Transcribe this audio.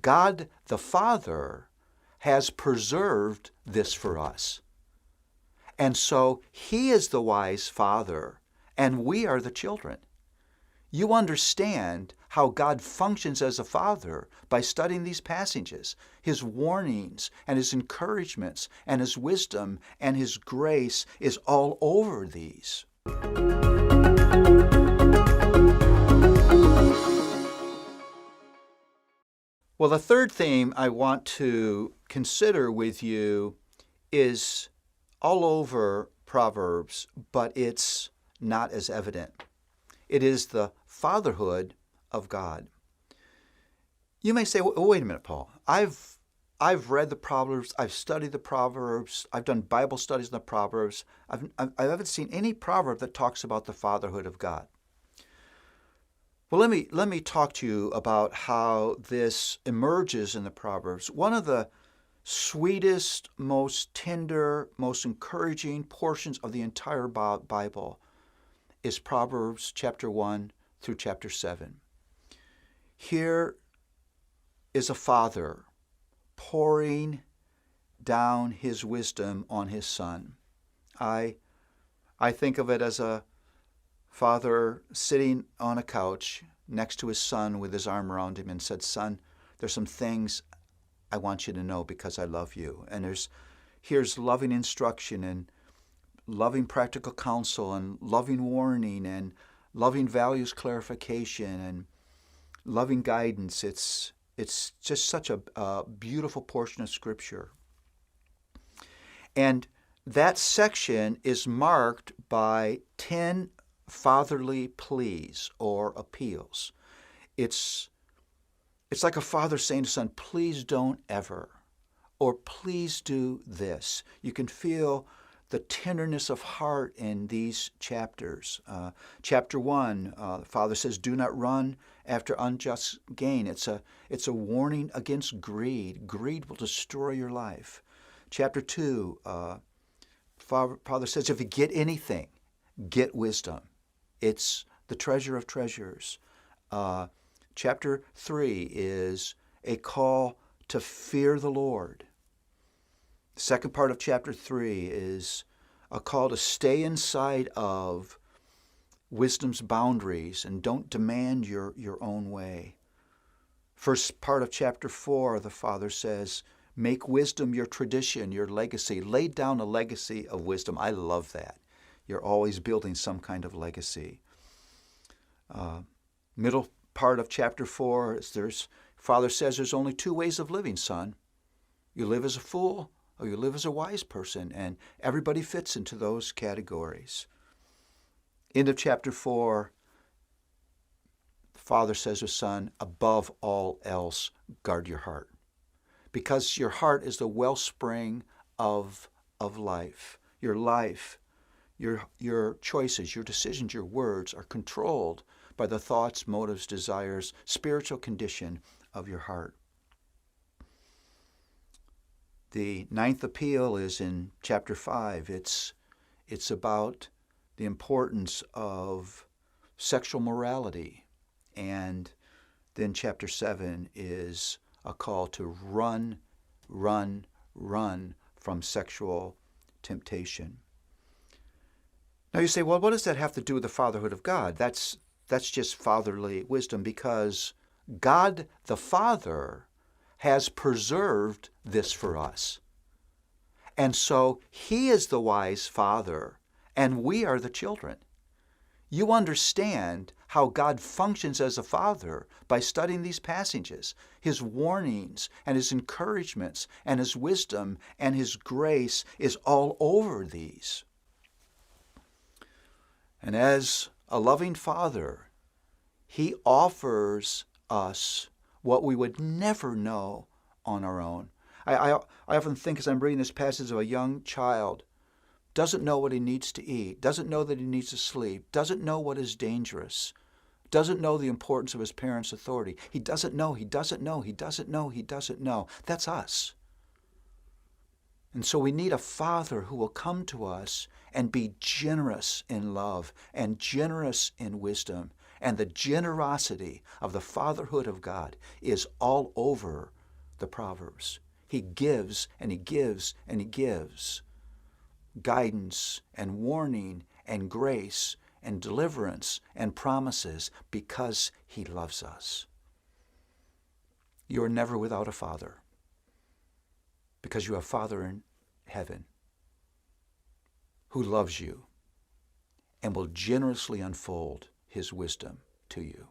God the Father has preserved this for us. And so He is the wise Father, and we are the children. You understand how God functions as a father by studying these passages, His warnings and His encouragements and His wisdom and His grace is all over these. Well, the third theme I want to consider with you is all over Proverbs, but it's not as evident. It is the fatherhood of God. You may say, oh, wait a minute, Paul. I've read the Proverbs. I've studied the Proverbs. I've done Bible studies in the Proverbs. I haven't seen any proverb that talks about the fatherhood of God. Well, let me talk to you about how this emerges in the Proverbs. One of the sweetest, most tender, most encouraging portions of the entire Bible is Proverbs chapter 1 through chapter 7. Here is a father pouring down his wisdom on his son. I think of it as a father sitting on a couch next to his son with his arm around him and said, "Son, there's some things I want you to know because I love you." And here's loving instruction and loving practical counsel and loving warning and loving values clarification and loving guidance. It's just such a beautiful portion of Scripture. And that section is marked by 10 fatherly pleas or appeals. It's like a father saying to son, "Please don't ever," or "Please do this." You can feel the tenderness of heart in these chapters. Chapter 1, the father says, "Do not run after unjust gain." It's a warning against greed. Greed will destroy your life. Chapter 2, father says, if you get anything, get wisdom. It's the treasure of treasures. Chapter 3 is a call to fear the Lord. The second part of chapter 3 is a call to stay inside of wisdom's boundaries and don't demand your own way. First part of chapter 4, the father says, make wisdom your tradition, your legacy. Lay down a legacy of wisdom. I love that. You're always building some kind of legacy. Middle part of chapter 4, father says there's only two ways of living, son. You live as a fool or you live as a wise person, and everybody fits into those categories. End of chapter 4, the father says to son, above all else, guard your heart. Because your heart is the wellspring of life. Your life, your choices, your decisions, your words are controlled by the thoughts, motives, desires, spiritual condition of your heart. The ninth appeal is in chapter 5. It's about the importance of sexual morality. And then chapter 7 is a call to run from sexual temptation. Now you say, well, what does that have to do with the fatherhood of God? That's just fatherly wisdom, because God the Father has preserved this for us. And so He is the wise Father, and we are the children. You understand how God functions as a father by studying these passages, His warnings and His encouragements and His wisdom and His grace is all over these. And as a loving Father, He offers us what we would never know on our own. I often think as I'm reading this passage of a young child, doesn't know what he needs to eat, doesn't know that he needs to sleep, doesn't know what is dangerous, doesn't know the importance of his parents' authority. He doesn't know. That's us. And so we need a Father who will come to us and be generous in love and generous in wisdom And the generosity of the fatherhood of God is all over the Proverbs. He gives and he gives and he gives guidance and warning and grace and deliverance and promises because he loves us. You are never without a father because you have a Father in heaven who loves you and will generously unfold his wisdom to you.